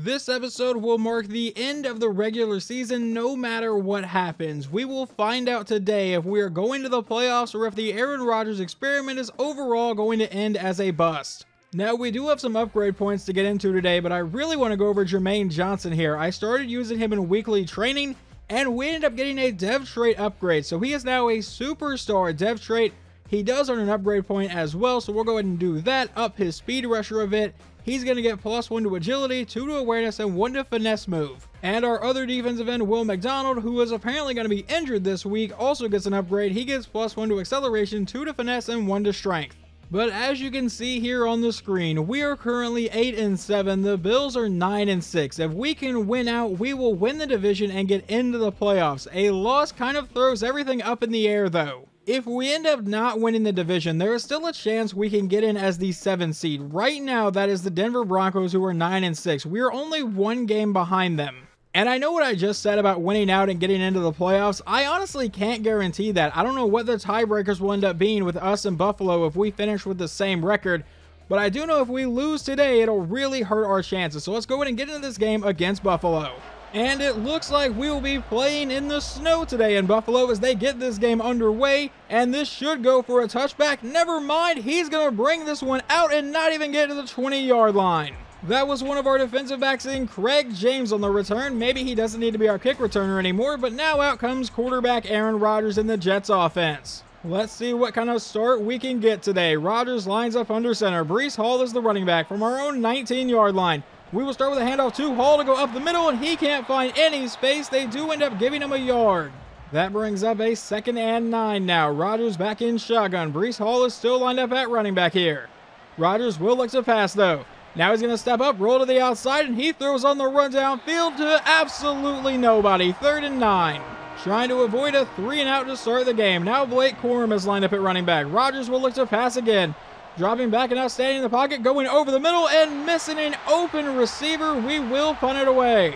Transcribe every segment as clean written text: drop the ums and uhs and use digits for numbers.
This episode will mark the end of the regular season no matter what happens. We will find out today if we are going to the playoffs or if the Aaron Rodgers experiment is overall going to end as a bust. Now, we do have some upgrade points to get into today, but I really want to go over Jermaine Johnson here. I started using him in weekly training, and we ended up getting a dev trait upgrade. So he is now a superstar dev trait. He does earn an upgrade point as well, so we'll go ahead and do that, up his speed rusher a bit. He's going to get +1 to agility, 2 to awareness, and 1 to finesse move. And our other defensive end, Will McDonald, who is apparently going to be injured this week, also gets an upgrade. He gets +1 to acceleration, 2 to finesse, and 1 to strength. But as you can see here on the screen, we are currently 8-7. The Bills are 9-6. If we can win out, we will win the division and get into the playoffs. A loss kind of throws everything up in the air though. If we end up not winning the division, there is still a chance we can get in as the 7th seed. Right now, that is the Denver Broncos, who are 9-6. We are only 1 game behind them. And I know what I just said about winning out and getting into the playoffs. I honestly can't guarantee that. I don't know what the tiebreakers will end up being with us and Buffalo if we finish with the same record. But I do know if we lose today, it'll really hurt our chances. So let's go ahead and get into this game against Buffalo. And it looks like we will be playing in the snow today in Buffalo as they get this game underway. And this should go for a touchback. Never mind, he's going to bring this one out and not even get to the 20-yard line. That was one of our defensive backs in Craig James on the return. Maybe he doesn't need to be our kick returner anymore, but now out comes quarterback Aaron Rodgers in the Jets offense. Let's see what kind of start we can get today. Rodgers lines up under center. Breece Hall is the running back from our own 19-yard line. We will start with a handoff to Hall to go up the middle, and he can't find any space. They do end up giving him a yard. That brings up a 2nd and 9 now. Rodgers back in shotgun. Breece Hall is still lined up at running back here. Rodgers will look to pass though. Now he's going to step up, roll to the outside, and he throws on the run downfield to absolutely nobody. 3rd and 9. Trying to avoid a 3-and-out to start the game. Now Blake Corum is lined up at running back. Rodgers will look to pass again. Dropping back and now standing in the pocket, going over the middle and missing an open receiver. We will punt it away.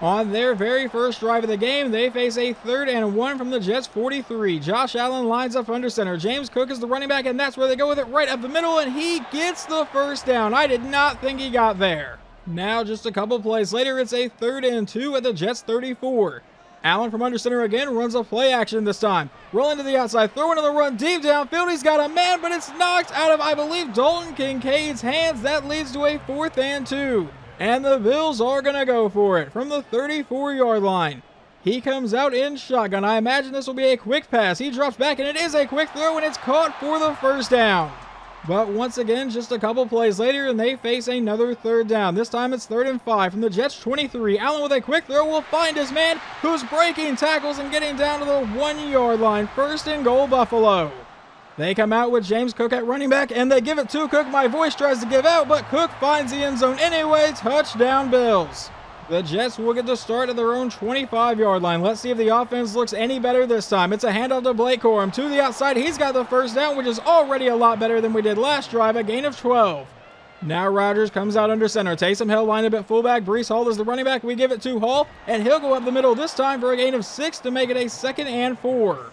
On their very first drive of the game, they face a 3rd and 1 from the Jets 43. Josh Allen lines up under center. James Cook is the running back, and that's where they go with it, right up the middle, and he gets the first down. I did not think he got there. Now, just a couple plays later, it's a 3rd and 2 at the Jets 34. Allen from under center again runs a play action this time. Rolling to the outside, throwing to the run deep downfield. He's got a man, but it's knocked out of, I believe, Dalton Kincaid's hands. That leads to a 4th and 2. And the Bills are going to go for it from the 34-yard line. He comes out in shotgun. I imagine this will be a quick pass. He drops back, and it is a quick throw, and it's caught for the first down. But once again, just a couple plays later, and they face another 3rd down. This time it's 3rd and 5 from the Jets 23. Allen with a quick throw will find his man, who's breaking tackles and getting down to the 1-yard line. 1st and goal, Buffalo. They come out with James Cook at running back, and they give it to Cook. My voice tries to give out, but Cook finds the end zone anyway. Touchdown, Bills. The Jets will get the start at their own 25-yard line. Let's see if the offense looks any better this time. It's a handoff to Blake Corum to the outside. He's got the first down, which is already a lot better than we did last drive, a gain of 12. Now Rodgers comes out under center. Taysom Hill lined up at fullback. Breece Hall is the running back. We give it to Hall, and he'll go up the middle this time for a gain of 6 to make it a 2nd and 4.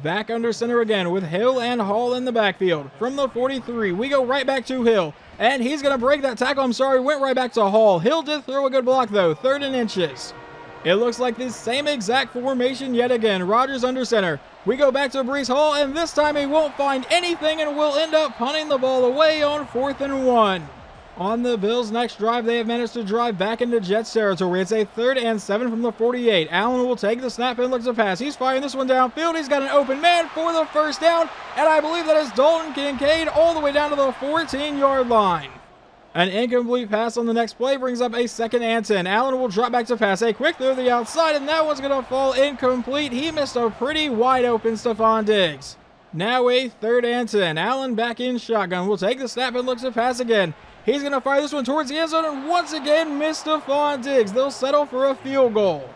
Back under center again with Hill and Hall in the backfield. From the 43, we go right back to Hill. And he's going to break that tackle. I'm sorry, went right back to Hall. Hill did throw a good block, though. 3rd and inches. It looks like the same exact formation yet again. Rodgers under center. We go back to Breece Hall, and this time he won't find anything and will end up punting the ball away on 4th and 1. On the Bills' next drive, they have managed to drive back into Jets territory. It's a 3rd and 7 from the 48. Allen will take the snap and looks to pass. He's firing this one downfield. He's got an open man for the first down, and I believe that is Dalton Kincaid all the way down to the 14-yard line. An incomplete pass on the next play brings up a 2nd and 10. Allen will drop back to pass. A quick throw to the outside, and that one's going to fall incomplete. He missed a pretty wide open Stephon Diggs. Now a 3rd and 10. Allen back in shotgun. Will take the snap and looks to pass again. He's going to fire this one towards the end zone and once again miss Stephon Diggs. They'll settle for a field goal.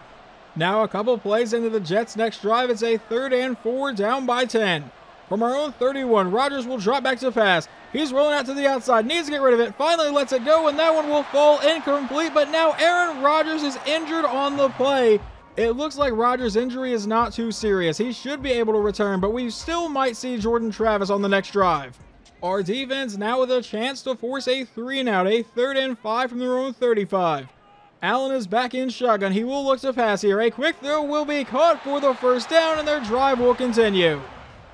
Now a couple plays into the Jets' next drive. It's a 3rd and 4 down by 10. From our own 31, Rodgers will drop back to pass. He's rolling out to the outside. Needs to get rid of it. Finally lets it go, and that one will fall incomplete. But now Aaron Rodgers is injured on the play. It looks like Rodgers' injury is not too serious. He should be able to return, but we still might see Jordan Travis on the next drive. Our defense now with a chance to force a 3-and-out, a 3rd and 5 from their own 35. Allen is back in shotgun. He will look to pass here. A quick throw will be caught for the first down, and their drive will continue.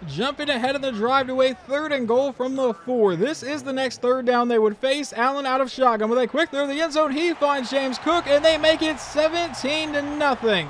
Jumping ahead of the drive to a 3rd and goal from the 4. This is the next 3rd down they would face. Allen out of shotgun with a quick throw to the end zone. He finds James Cook, and they make it 17-0.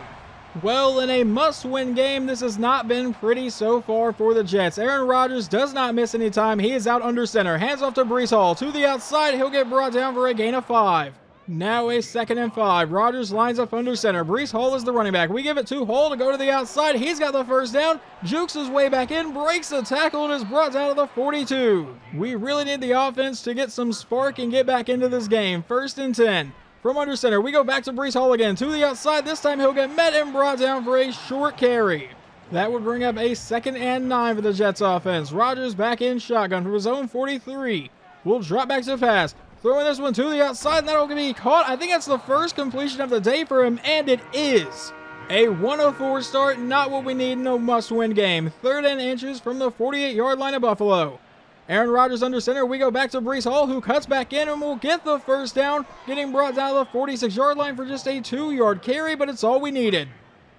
Well, in a must-win game, this has not been pretty so far for the Jets. Aaron Rodgers does not miss any time. He is out under center. Hands off to Breece Hall. To the outside, he'll get brought down for a gain of 5. Now a 2nd and 5. Rodgers lines up under center. Breece Hall is the running back. We give it to Hall to go to the outside. He's got the first down. Jukes his way back in, breaks the tackle, and is brought down to the 42. We really need the offense to get some spark and get back into this game. 1st and 10. From under center, we go back to Breece Hall again. To the outside. This time he'll get met and brought down for a short carry. That would bring up a 2nd and 9 for the Jets offense. Rodgers back in shotgun from his own 43. We'll drop back to pass. Throwing this one to the outside, and that'll be caught. I think that's the first completion of the day for him, and it is. A 104 start, not what we need in a must-win game. 3rd and inches from the 48-yard line of Buffalo. Aaron Rodgers under center. We go back to Breece Hall, who cuts back in and will get the first down, getting brought down to the 46-yard line for just a 2-yard carry, but it's all we needed.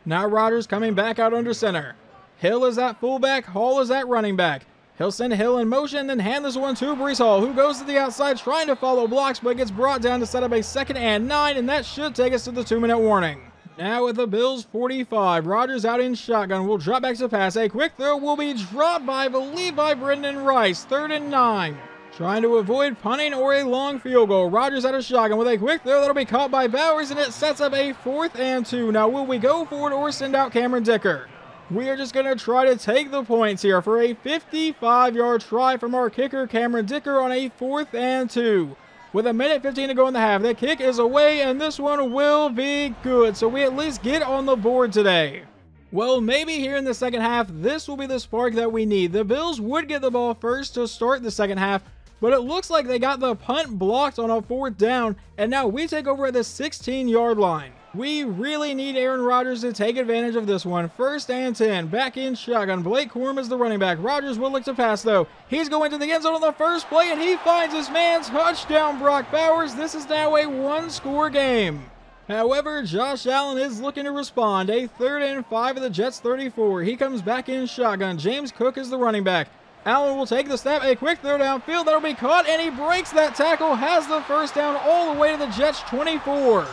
Now Rodgers coming back out under center. Hill is at fullback, Hall is at running back. He'll send Hill in motion, then hand this one to Breece Hall, who goes to the outside trying to follow blocks, but gets brought down to set up a 2nd and 9, and that should take us to the 2-minute warning. Now with the Bills 45, Rodgers out in shotgun, will drop back to pass. A quick throw will be dropped by, I believe, by Brendan Rice. 3rd and 9. Trying to avoid punting or a long field goal. Rodgers out of shotgun with a quick throw that'll be caught by Bowers, and it sets up a 4th and 2. Now will we go for it or send out Cameron Dicker? We are just going to try to take the points here for a 55-yard try from our kicker, Cameron Dicker, on a 4th and 2. With 1:15 to go in the half, the kick is away, and this one will be good. So we at least get on the board today. Well, maybe here in the second half, this will be the spark that we need. The Bills would get the ball first to start the second half, but it looks like they got the punt blocked on a 4th down, and now we take over at the 16-yard line. We really need Aaron Rodgers to take advantage of this one. 1st and 10. Back in shotgun. Blake Corum is the running back. Rodgers will look to pass, though. He's going to the end zone on the first play, and he finds his man. Touchdown, Brock Bowers. This is now a 1-score game. However, Josh Allen is looking to respond. A 3rd and 5 of the Jets 34. He comes back in shotgun. James Cook is the running back. Allen will take the snap. A quick throw downfield. That'll be caught, and he breaks that tackle. Has the first down all the way to the Jets 24.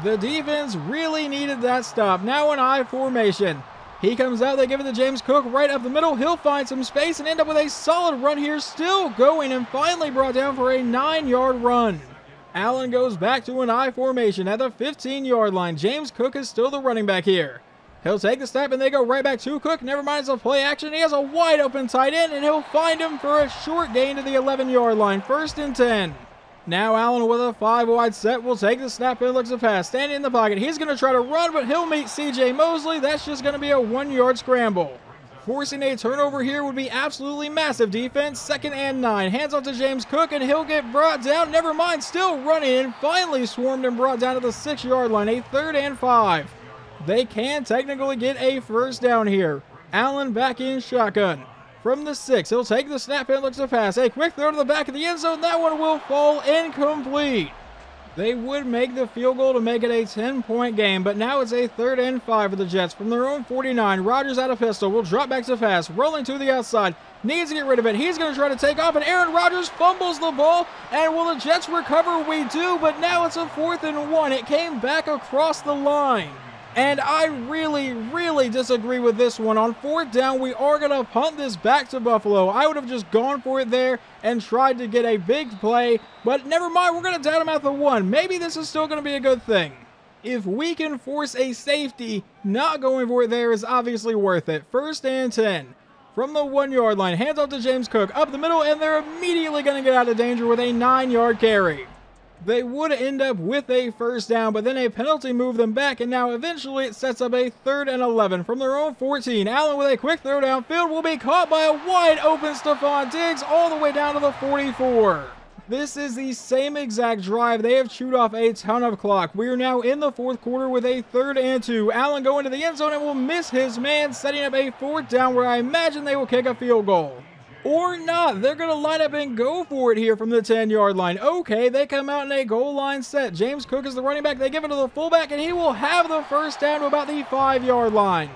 The defense really needed that stop. Now in I formation. He comes out, they give it to James Cook right up the middle. He'll find some space and end up with a solid run here, still going, and finally brought down for a 9-yard run. Allen goes back to an I formation at the 15-yard line. James Cook is still the running back here. He'll take the snap and they go right back to Cook. Never mind, it's a play action. He has a wide open tight end, and he'll find him for a short gain to the 11-yard line. 1st and 10. Now Allen with a 5-wide set will take the snap and looks to pass. Standing in the pocket. He's going to try to run, but he'll meet C.J. Mosley. That's just going to be a 1-yard scramble. Forcing a turnover here would be absolutely massive defense. 2nd and 9. Hands off to James Cook, and he'll get brought down. Never mind, still running, and finally swarmed and brought down to the 6-yard line. A 3rd and 5. They can technically get a first down here. Allen back in shotgun. From the 6, he'll take the snap and looks to pass. A quick throw to the back of the end zone. That one will fall incomplete. They would make the field goal to make it a 10-point game, but now it's a 3rd and 5 for the Jets. From their own 49, Rodgers out of pistol. Will drop back to pass. Rolling to the outside. Needs to get rid of it. He's going to try to take off, and Aaron Rodgers fumbles the ball. And will the Jets recover? We do, but now it's a 4th and 1. It came back across the line. And I really disagree with this one. On 4th down, we are going to punt this back to Buffalo. I would have just gone for it there and tried to get a big play. But never mind, we're going to down him at the 1. Maybe this is still going to be a good thing. If we can force a safety, not going for it there is obviously worth it. 1st and 10. From the 1-yard line, hands off to James Cook. Up the middle, and they're immediately going to get out of danger with a 9-yard carry. They would end up with a first down, but then a penalty moved them back, and now eventually it sets up a 3rd and 11 from their own 14. Allen with a quick throw downfield will be caught by a wide open Stephon Diggs all the way down to the 44. This is the same exact drive. They have chewed off a ton of clock. We are now in the 4th quarter with a 3rd and 2. Allen going to the end zone and will miss his man, setting up a 4th down where I imagine they will kick a field goal. Or not. They're going to line up and go for it here from the 10-yard line. Okay, they come out in a goal line set. James Cook is the running back. They give it to the fullback, and he will have the first down to about the 5-yard line.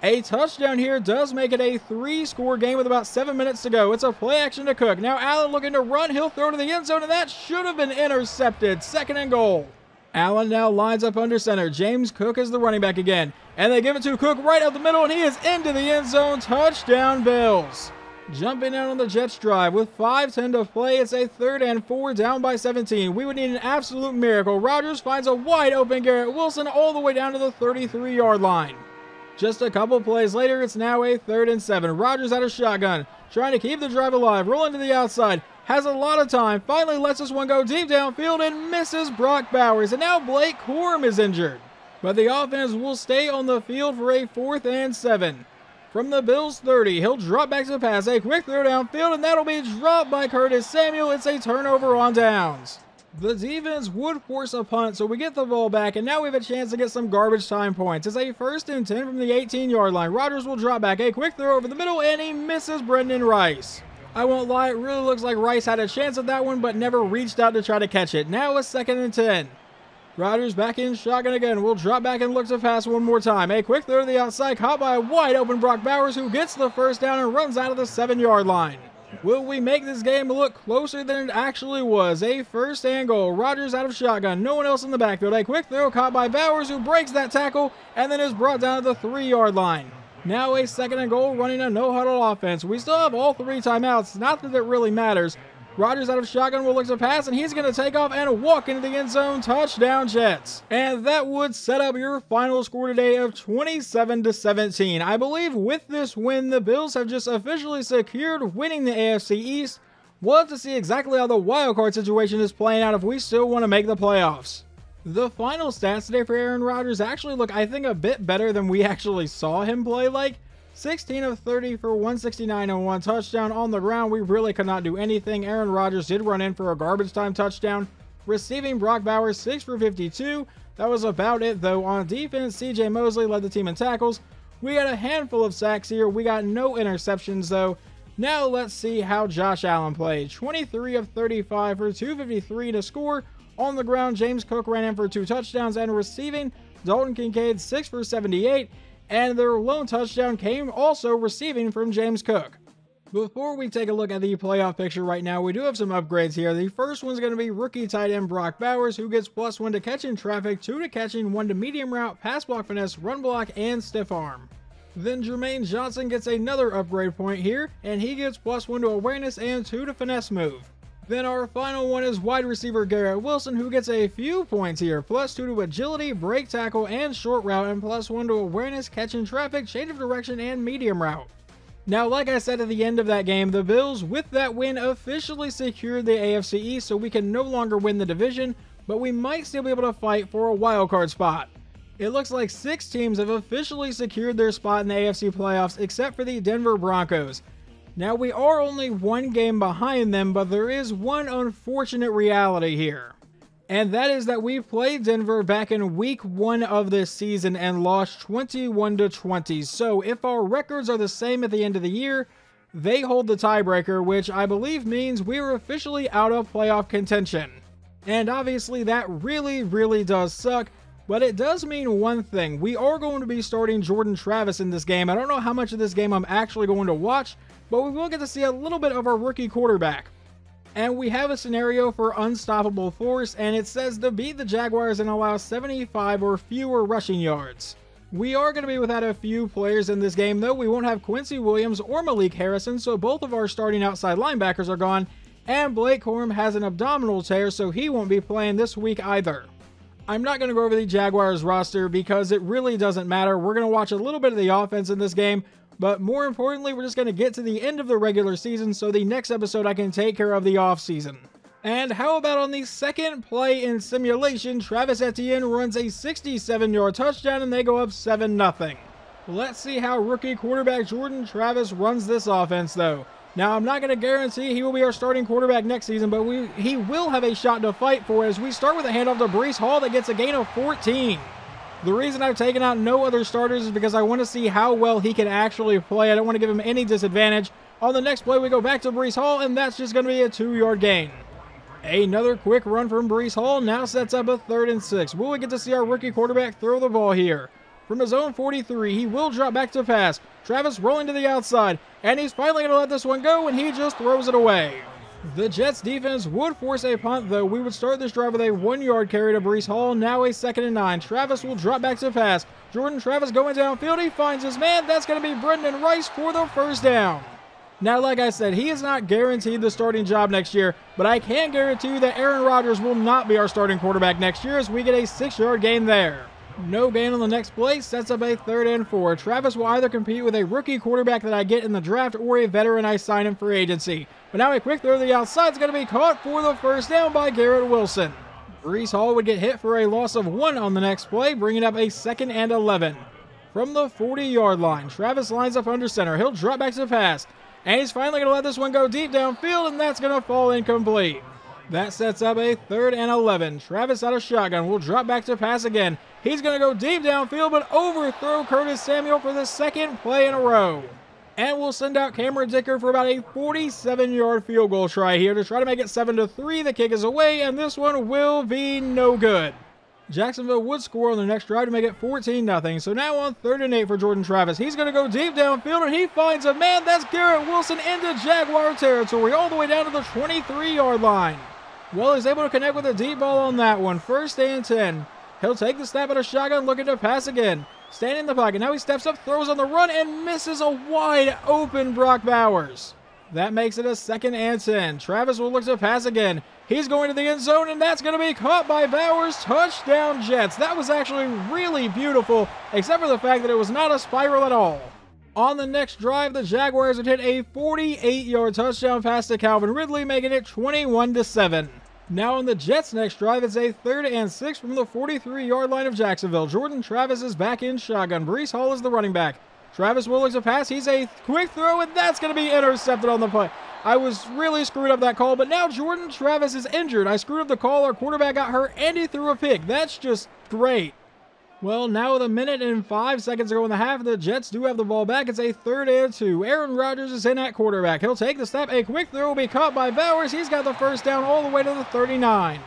A touchdown here does make it a 3-score game with about 7 minutes to go. It's a play action to Cook. Now Allen looking to run. He'll throw to the end zone, and that should have been intercepted. 2nd and goal. Allen now lines up under center. James Cook is the running back again. And they give it to Cook right up the middle, and he is into the end zone. Touchdown, Bills. Jumping out on the Jets drive with 5:10 to play. It's a 3rd and 4 down by 17. We would need an absolute miracle. Rodgers finds a wide open Garrett Wilson all the way down to the 33-yard line. Just a couple plays later, it's now a 3rd and 7. Rodgers out of shotgun, trying to keep the drive alive, rolling to the outside, has a lot of time, finally lets this one go deep downfield and misses Brock Bowers. And now Blake Corum is injured. But the offense will stay on the field for a 4th and 7. From the Bills 30, he'll drop back to the pass, a quick throw downfield, and that'll be dropped by Curtis Samuel. It's a turnover on downs. The defense would force a punt, so we get the ball back, and now we have a chance to get some garbage time points. It's a 1st and 10 from the 18-yard line. Rodgers will drop back, a quick throw over the middle, and he misses Brendan Rice. I won't lie, it really looks like Rice had a chance at that one, but never reached out to try to catch it. Now a 2nd and 10. Rodgers back in shotgun again. We'll drop back and look to pass one more time. A quick throw to the outside, caught by a wide open Brock Bowers, who gets the first down and runs out of the 7-yard line. Will we make this game look closer than it actually was? A 1st and goal. Rodgers out of shotgun. No one else in the backfield. A quick throw caught by Bowers, who breaks that tackle and then is brought down to the 3-yard line. Now a 2nd and goal, running a no-huddle offense. We still have all 3 timeouts. Not that it really matters. Rodgers out of shotgun will look to pass, and he's going to take off and walk into the end zone. Touchdown, Jets. And that would set up your final score today of 27-17. I believe with this win, the Bills have just officially secured winning the AFC East. We'll have to see exactly how the wildcard situation is playing out if we still want to make the playoffs. The final stats today for Aaron Rodgers actually look, I think, a bit better than we actually saw him play like. 16 of 30 for 169 and 1 touchdown. On the ground, we really could not do anything. Aaron Rodgers did run in for a garbage time touchdown. Receiving, Brock Bowers 6 for 52. That was about it though. On defense, CJ Mosley led the team in tackles. We got a handful of sacks here. We got no interceptions though. Now let's see how Josh Allen played. 23 of 35 for 253 to score. On the ground, James Cook ran in for 2 touchdowns, and receiving, Dalton Kincaid 6 for 78. And their lone touchdown came also receiving from James Cook. Before we take a look at the playoff picture right now, we do have some upgrades here. The first one's going to be rookie tight end Brock Bowers, who gets +1 to catching traffic, 2 to catching, 1 to medium route, pass block finesse, run block, and stiff arm. Then Jermaine Johnson gets another upgrade point here, and he gets +1 to awareness and 2 to finesse move. Then our final one is wide receiver Garrett Wilson, who gets a few points here. +2 to agility, break tackle, and short route, and +1 to awareness, catching traffic, change of direction, and medium route. Now, like I said at the end of that game, the Bills, with that win, officially secured the AFC East, so we can no longer win the division, but we might still be able to fight for a wildcard spot. It looks like 6 teams have officially secured their spot in the AFC playoffs, except for the Denver Broncos. Now, we are only 1 game behind them, but there is one unfortunate reality here. And that is that we played Denver back in week 1 of this season and lost 21-20. So if our records are the same at the end of the year, they hold the tiebreaker, which I believe means we're officially out of playoff contention. And obviously that really does suck, but it does mean one thing. We are going to be starting Jordan Travis in this game. I don't know how much of this game I'm actually going to watch, but we will get to see a little bit of our rookie quarterback. And we have a scenario for unstoppable force, and it says to beat the Jaguars and allow 75 or fewer rushing yards. We are going to be without a few players in this game, though. We won't have Quincy Williams or Malik Harrison, so both of our starting outside linebackers are gone, and Blake Corum has an abdominal tear, so he won't be playing this week either. I'm not going to go over the Jaguars roster because it really doesn't matter. We're going to watch a little bit of the offense in this game, but more importantly, we're just going to get to the end of the regular season so the next episode I can take care of the offseason. And how about on the second play in simulation, Travis Etienne runs a 67-yard touchdown and they go up 7-0. Let's see how rookie quarterback Jordan Travis runs this offense though. Now, I'm not going to guarantee he will be our starting quarterback next season, but he will have a shot to fight for as we start with a handoff to Breece Hall that gets a gain of 14. The reason I've taken out no other starters is because I want to see how well he can actually play. I don't want to give him any disadvantage. On the next play, we go back to Breece Hall, and that's just going to be a 2-yard gain. Another quick run from Breece Hall now sets up a 3rd and 6. Will we get to see our rookie quarterback throw the ball here? From his own 43, he will drop back to pass. Travis rolling to the outside, and he's finally going to let this one go, and he just throws it away. The Jets defense would force a punt, though. We would start this drive with a 1-yard carry to Breece Hall, now a 2nd and 9. Travis will drop back to pass. Jordan Travis going downfield, he finds his man. That's going to be Brendan Rice for the 1st down. Now, like I said, he is not guaranteed the starting job next year, but I can guarantee you that Aaron Rodgers will not be our starting quarterback next year as we get a 6-yard gain there. No gain on the next play, sets up a 3rd and 4. Travis will either compete with a rookie quarterback that I get in the draft or a veteran I sign in free agency. But now a quick throw to the outside is going to be caught for the 1st down by Garrett Wilson. Breece Hall would get hit for a loss of 1 on the next play, bringing up a 2nd and 11. From the 40-yard line, Travis lines up under center. He'll drop back to the pass. And he's finally going to let this one go deep downfield, and that's going to fall incomplete. That sets up a 3rd and 11. Travis out of shotgun will drop back to pass again. He's going to go deep downfield, but overthrow Curtis Samuel for the 2nd play in a row. And we'll send out Cameron Dicker for about a 47-yard field goal try here to try to make it 7-3. The kick is away, and this one will be no good. Jacksonville would score on the next drive to make it 14-0. So now on 3rd and 8 for Jordan Travis. He's going to go deep downfield, and he finds a man. That's Garrett Wilson into Jaguar territory all the way down to the 23-yard line. Well, he's able to connect with a deep ball on that one. 1st and 10. He'll take the snap at a shotgun, looking to pass again. Standing in the pocket. Now he steps up, throws on the run, and misses a wide open Brock Bowers. That makes it a 2nd and 10. Travis will look to pass again. He's going to the end zone, and that's going to be caught by Bowers. Touchdown, Jets. That was actually really beautiful, except for the fact that it was not a spiral at all. On the next drive, the Jaguars would hit a 48-yard touchdown pass to Calvin Ridley, making it 21-7. Now on the Jets' next drive, it's a 3rd and 6 from the 43-yard line of Jacksonville. Jordan Travis is back in shotgun. Breece Hall is the running back. Travis will look to pass. He's a quick throw, and that's going to be intercepted on the play. I was really screwed up that call, but now Jordan Travis is injured. I screwed up the call. Our quarterback got hurt, and he threw a pick. That's just great. Well, now with 1 minute and 5 seconds to go in the half, the Jets do have the ball back. It's a 3rd and 2. Aaron Rodgers is in at quarterback. He'll take the snap. A quick throw will be caught by Bowers. He's got the 1st down all the way to the 39.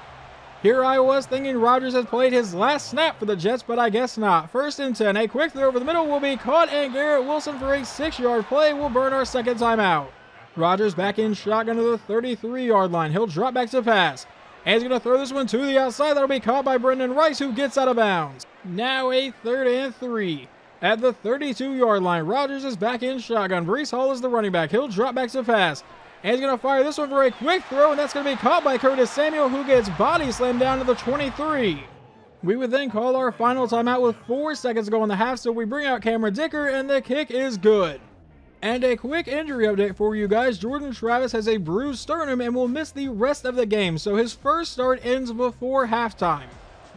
Here I was thinking Rodgers had played his last snap for the Jets, but I guess not. 1st and 10. A quick throw over the middle will be caught, and Garrett Wilson for a 6-yard play will burn our 2nd timeout. Rodgers back in shotgun to the 33-yard line. He'll drop back to pass. And he's going to throw this one to the outside. That'll be caught by Brendan Rice, who gets out of bounds. Now a 3rd and 3. At the 32-yard line, Rodgers is back in shotgun. Breece Hall is the running back. He'll drop back to pass. And he's going to fire this one for a quick throw, and that's going to be caught by Curtis Samuel, who gets body slammed down to the 23. We would then call our final timeout with 4 seconds to go in the half, so we bring out Cameron Dicker, and the kick is good. And a quick injury update for you guys. Jordan Travis has a bruised sternum and will miss the rest of the game, so his first start ends before halftime.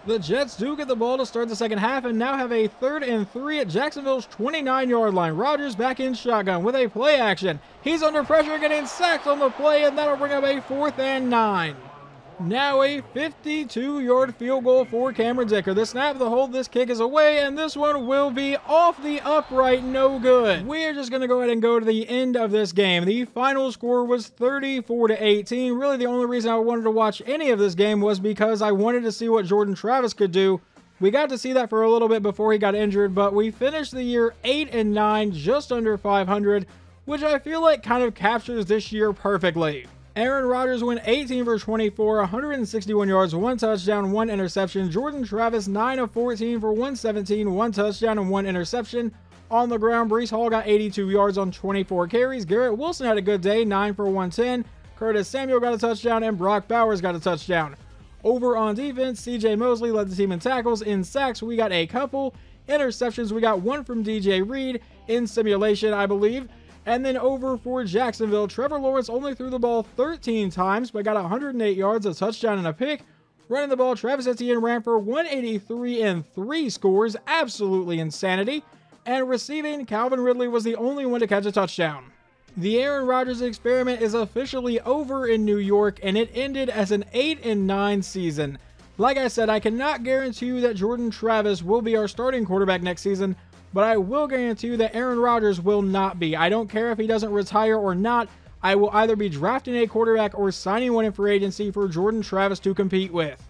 The Jets do get the ball to start the second half and now have a 3rd and 3 at Jacksonville's 29-yard line. Rodgers back in shotgun with a play action. He's under pressure, getting sacked on the play, and that'll bring up a 4th and 9. Now a 52-yard field goal for Cameron Dicker. The snap, the hold, this kick is away, and this one will be off the upright, no good. We're just going to go ahead and go to the end of this game. The final score was 34-18. Really, the only reason I wanted to watch any of this game was because I wanted to see what Jordan Travis could do. We got to see that for a little bit before he got injured, but we finished the year 8-9, just under 500, which I feel like kind of captures this year perfectly. Aaron Rodgers went 18 for 24, 161 yards, 1 touchdown, 1 interception. Jordan Travis 9 of 14 for 117, 1 touchdown, and 1 interception. On the ground, Breece Hall got 82 yards on 24 carries. Garrett Wilson had a good day, 9 for 110. Curtis Samuel got a touchdown, and Brock Bowers got a touchdown. Over on defense, CJ Mosley led the team in tackles. In sacks, we got a couple. Interceptions, we got 1 from DJ Reed in simulation, I believe. And then over for Jacksonville, Trevor Lawrence only threw the ball 13 times, but got 108 yards, a touchdown, and a pick. Running the ball, Travis Etienne ran for 183 and 3 scores. Absolutely insanity. And receiving, Calvin Ridley was the only one to catch a touchdown. The Aaron Rodgers experiment is officially over in New York, and it ended as an 8-9 season. Like I said, I cannot guarantee you that Jordan Travis will be our starting quarterback next season, but I will guarantee you that Aaron Rodgers will not be. I don't care if he doesn't retire or not. I will either be drafting a quarterback or signing one in free agency for Jordan Travis to compete with.